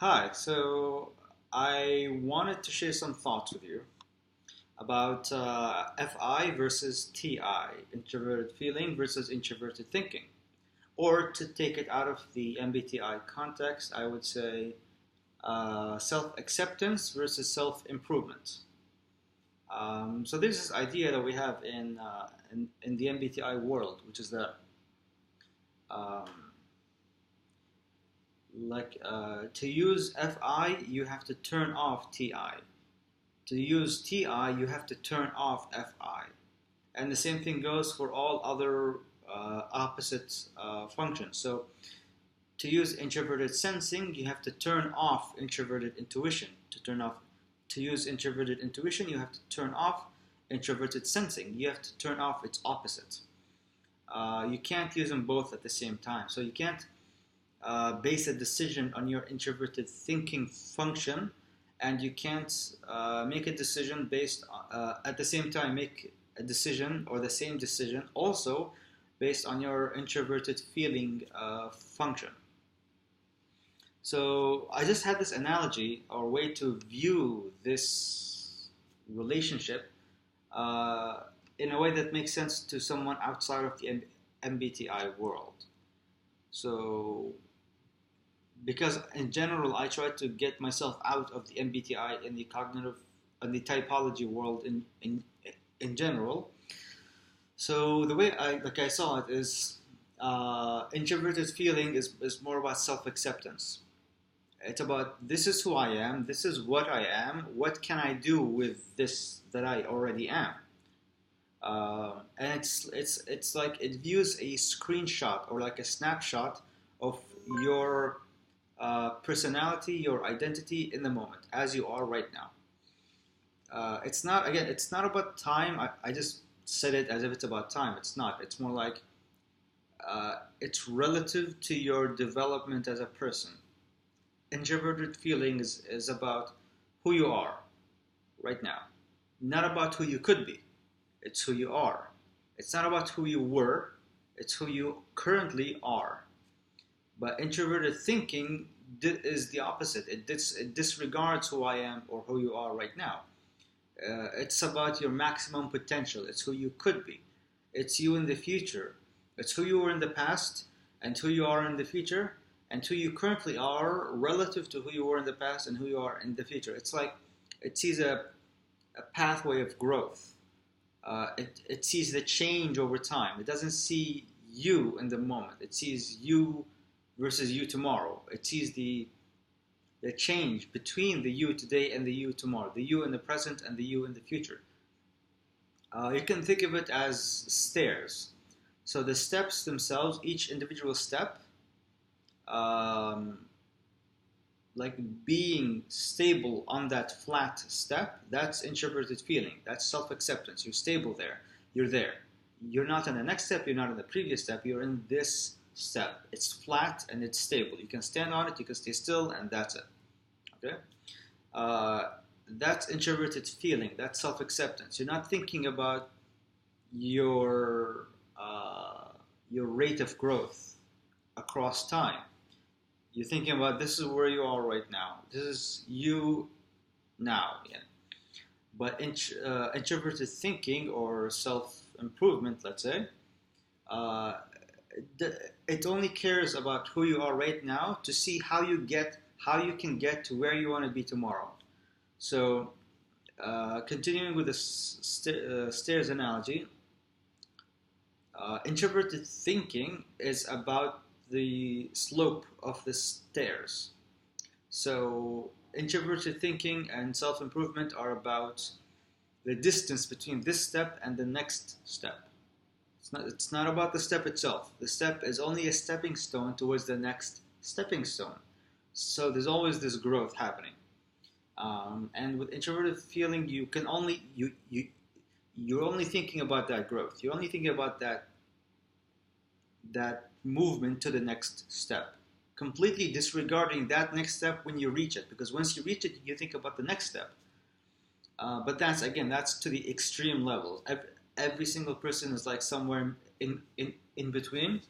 Hi, so I wanted to share some thoughts with you about FI versus TI, introverted feeling versus introverted thinking. Or to take it out of the MBTI context, I would say self acceptance versus self improvement. So there's this idea that we have in the MBTI world, which is that um, to use FI, you have to turn off TI. To use TI, you have to turn off FI. And the same thing goes for all other opposite functions. So to use introverted sensing, you have to turn off introverted intuition. To use introverted intuition, you have to turn off introverted sensing. You have to turn off its opposite. You can't use them both at the same time. So you can't base a decision on your introverted thinking function, and you can't make a decision based at the same time make a decision or the same decision also based on your introverted feeling function. So I just had this analogy or way to view this relationship uh, in a way that makes sense to someone outside of the MBTI world. So because in general I try to get myself out of the MBTI in the cognitive and the typology world in general. So the way I saw it is introverted feeling is more about self acceptance. It's about this is who I am, this is what I am, what can I do with this that I already am. And it's like it views a screenshot or like a snapshot of your personality, your identity in the moment, as you are right now. It's not again. It's not about time. I just said it as if it's about time. It's not. It's more like it's relative to your development as a person. Introverted feeling is about who you are right now, not about who you could be. It's who you are. It's not about who you were. It's who you currently are. But introverted thinking is the opposite. It disregards who I am or who you are right now. It's about your maximum potential. It's who you could be. It's you in the future. It's who you were in the past and who you are in the future and who you currently are relative to who you were in the past and who you are in the future. It's like it sees a pathway of growth. It sees the change over time. It doesn't see you in the moment. It sees you versus you tomorrow. It sees the change between the you today and the you tomorrow, the you in the present and the you in the future. You can think of it as stairs. So the steps themselves, each individual step, um, like being stable on that flat step, that's introverted feeling. That's self acceptance. You're stable there. You're there. You're not in the next step. You're not in the previous step. You're in this step. It's flat and it's stable. You can stand on it. You can stay still, and that's it. Okay. Uh, that's introverted feeling. That's self acceptance. You're not thinking about your your rate of growth across time. You're thinking about this is where you are right now. This is you now. Yeah. But introverted thinking or self improvement, let's say, uh, it only cares about who you are right now to see how you can get to where you want to be tomorrow. So, continuing with the stairs analogy, introverted thinking is about the slope of the stairs. So, introverted thinking and self improvement are about the distance between this step and the next step. It's not about the step itself. The step is only a stepping stone towards the next stepping stone. So, there's always this growth happening. And with introverted feeling, you're only thinking about that growth. You're only thinking about that movement to the next step, completely disregarding that next step when you reach it. Because once you reach it, you think about the next step. But that's to the extreme level. Every single person is like somewhere in between.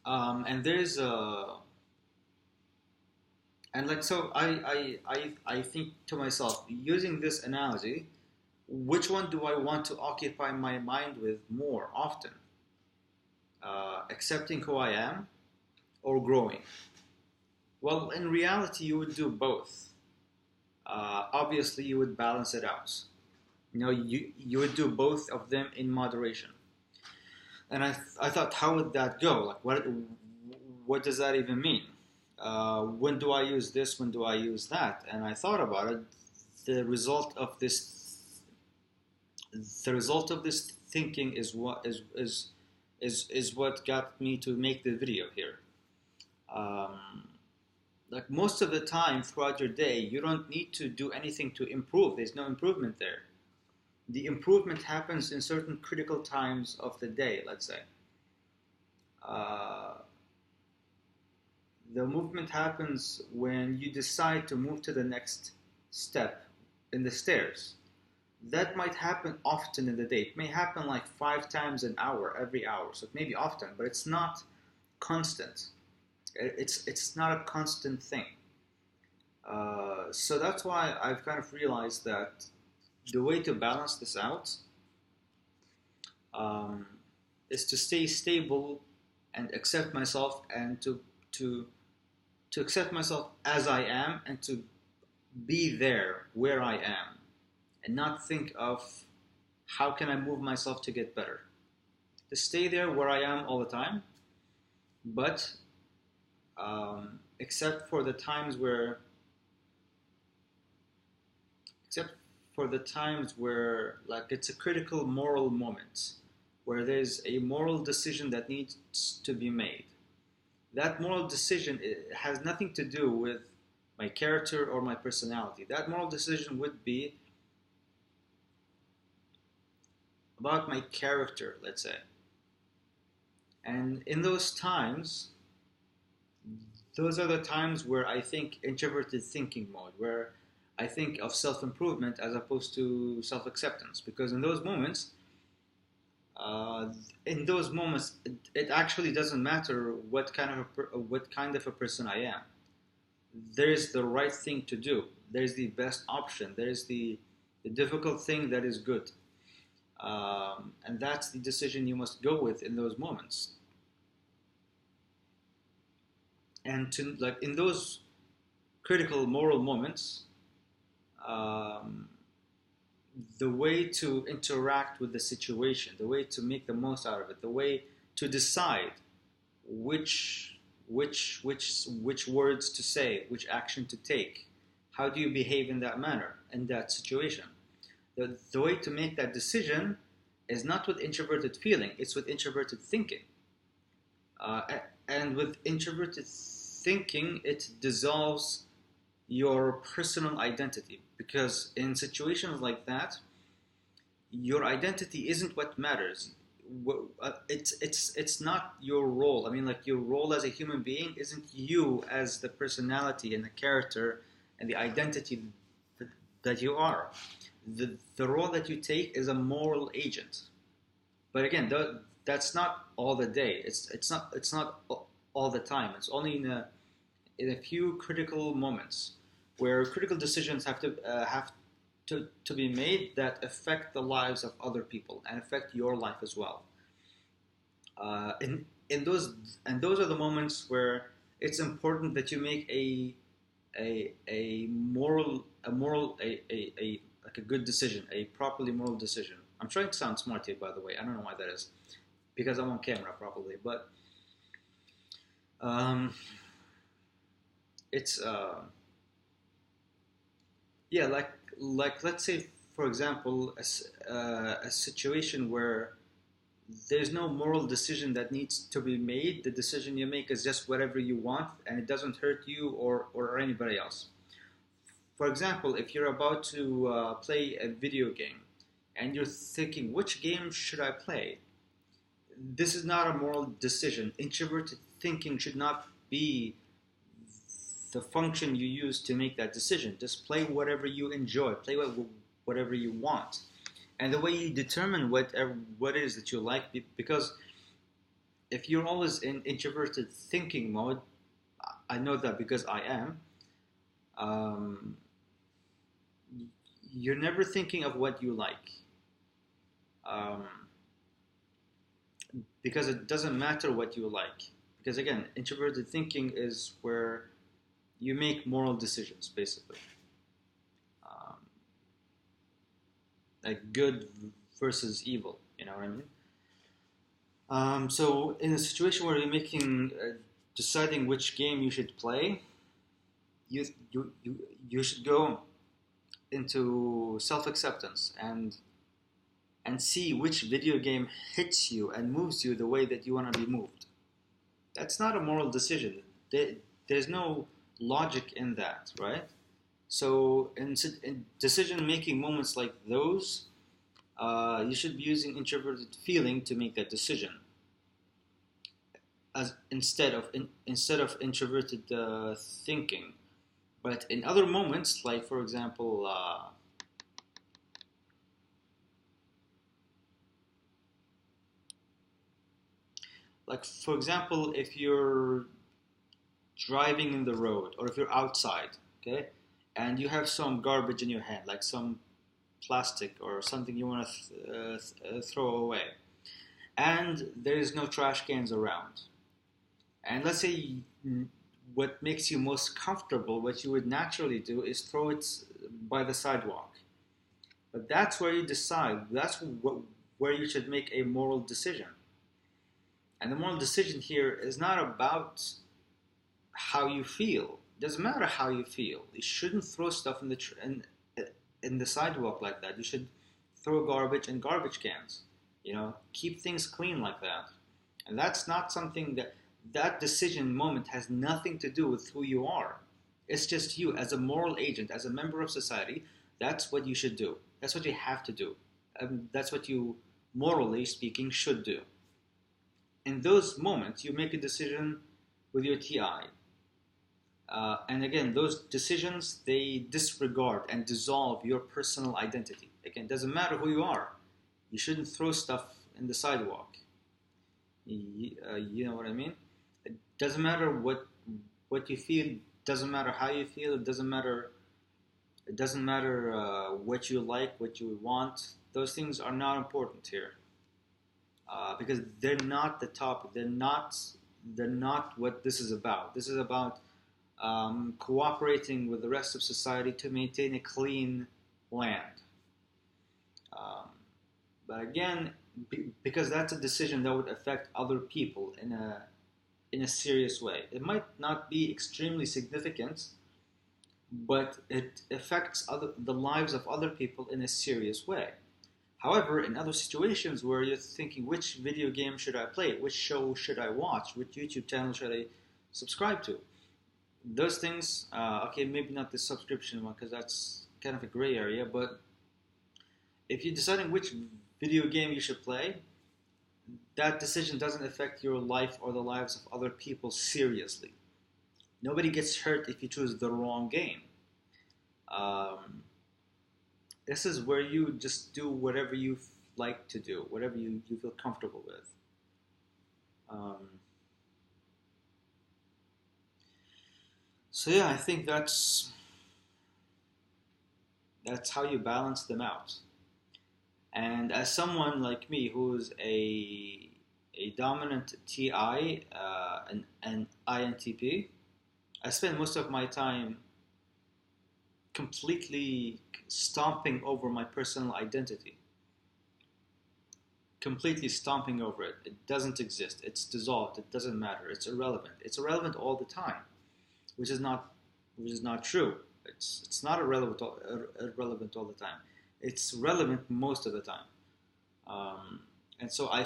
And there's And like so, I think to myself, using this analogy, which one do I want to occupy my mind with more often? Accepting who I am or growing? Well, in reality, you would do both. Obviously, you would balance it out. You would do both of them in moderation. And I thought, how would that go? Like, what does that even mean? When do I use this? When do I use that? And I thought about it. The result of this, the result of this thinking is what got me to make the video here. Like most of the time throughout your day, you don't need to do anything to improve. There's no improvement there. The improvement happens in certain critical times of the day, let's say. Uh, the movement happens when you decide to move to the next step in the stairs. That might happen often in the day. It may happen like 5 times an hour, every hour. So it may be often, but it's not constant. It's not a constant thing. So that's why I've kind of realized that the way to balance this out um, is to stay stable and accept myself, and to accept myself as I am, and to be there where I am, and not think of how can I move myself to get better. To stay there where I am all the time, but except for the times where except for the times where like it's a critical moral moment where there's a moral decision that needs to be made. That moral decision has nothing to do with my character or my personality. That moral decision would be about my character, let's say. And in those times, those are the times where I think introverted thinking mode, where I think of self-improvement as opposed to self-acceptance. Because uh, in those moments, it actually doesn't matter what kind of a person I am. There's the right thing to do. There's the best option. There's the difficult thing that is good, and that's the decision you must go with in those moments. And to like in those critical moral moments, um, the way to interact with the situation, the way to make the most out of it, the way to decide which words to say, which action to take, how do you behave in that manner, in that situation. The way to make that decision is not with introverted feeling; it's with introverted thinking. Uh, and with introverted thinking, it dissolves your personal identity, because in situations like that, your identity isn't what matters. It's not your role. I mean, like your role as a human being isn't you as the personality and the character and the identity that you are. The role that you take is a moral agent. But again, that's not all the day. It's not all the time. It's only in a few critical moments where critical decisions have to be made that affect the lives of other people and affect your life as well. In those and those are the moments where it's important that you make a like a good decision, a properly moral decision. I'm trying to sound smart here, by the way. I don't know why that is, because I'm on camera probably, but um, it's yeah, like let's say for example a situation where there's no moral decision that needs to be made. The decision you make is just whatever you want, and it doesn't hurt you or anybody else. For example, if you're about to play a video game and you're thinking, which game should I play? This is not a moral decision. Introverted thinking should not be the function you use to make that decision. Just play whatever you enjoy, play whatever you want. And the way you determine what it is that you like, because if you're always in introverted thinking mode, I know that because I am, Um, you're never thinking of what you like, um, because it doesn't matter what you like. Because again, introverted thinking is where you make moral decisions, basically, um, like good versus evil. You know what I mean? So in a situation where you're deciding which game you should play, you you you, you should go into self acceptance and see which video game hits you and moves you the way that you want to be moved. That's not a moral decision. There's no logic in that, right? So in decision making moments like those, you should be using introverted feeling to make that decision, as instead of introverted thinking. But in other moments, like for example, if you're driving in the road or if you're outside, okay, and you have some garbage in your hand, like some plastic or something you want to throw away, and there is no trash cans around, and let's say what makes you most comfortable, what you would naturally do is throw it by the sidewalk. But that's where you decide. Where you should make a moral decision. And the moral decision here is not about how you feel. It doesn't matter how you feel. You shouldn't throw stuff in the sidewalk like that. You should throw garbage in garbage cans. You know, keep things clean like that. And that's not something that decision moment has nothing to do with who you are. It's just you as a moral agent, as a member of society. That's what you should do. That's what you have to do. That's what you, morally speaking, should do. In those moments, you make a decision with your TI. And again, those decisions, they disregard and dissolve your personal identity. Again, it doesn't matter who you are. You shouldn't throw stuff in the sidewalk. You know what I mean? It doesn't matter what you feel. It doesn't matter how you feel. It doesn't matter. It doesn't matter what you like, what you want. Those things are not important here, because they're not the topic. They're not. They're not what this is about. This is about cooperating with the rest of society to maintain a clean land. Um, but again, because that's a decision that would affect other people in a serious way. It might not be extremely significant, but it affects the lives of other people in a serious way. However, in other situations where you're thinking, which video game should I play? Which show should I watch? Which YouTube channel should I subscribe to? Those things, okay, maybe not the subscription one because that's kind of a gray area, but if you're deciding which video game you should play, that decision doesn't affect your life or the lives of other people seriously. Nobody gets hurt if you choose the wrong game. Um, this is where you just do whatever you like to do, whatever you feel comfortable with. So yeah, I think that's how you balance them out. And as someone like me who's a dominant TI and an INTP, I spend most of my time completely stomping over my personal identity. Completely stomping over it. It doesn't exist. It's dissolved. It doesn't matter. It's irrelevant. It's irrelevant all the time, which is not true. It's not irrelevant all the time. It's relevant most of the time. And so I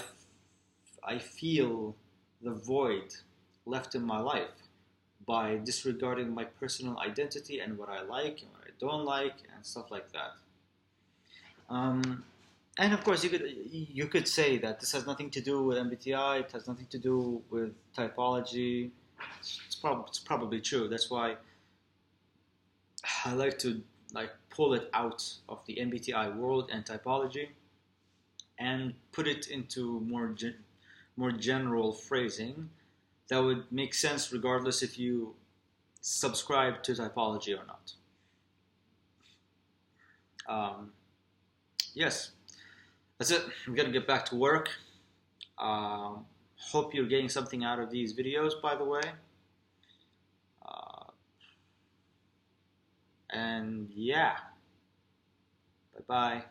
feel the void left in my life by disregarding my personal identity and what I like and what I don't like and stuff like that. And of course, you could say that this has nothing to do with MBTI. It has nothing to do with typology. It's probably true. That's why I like to pull it out of the MBTI world and typology and put it into more general phrasing that would make sense regardless if you subscribe to typology or not. Yes, that's it. I'm gonna get back to work. Hope you're getting something out of these videos, by the way. And yeah, bye bye.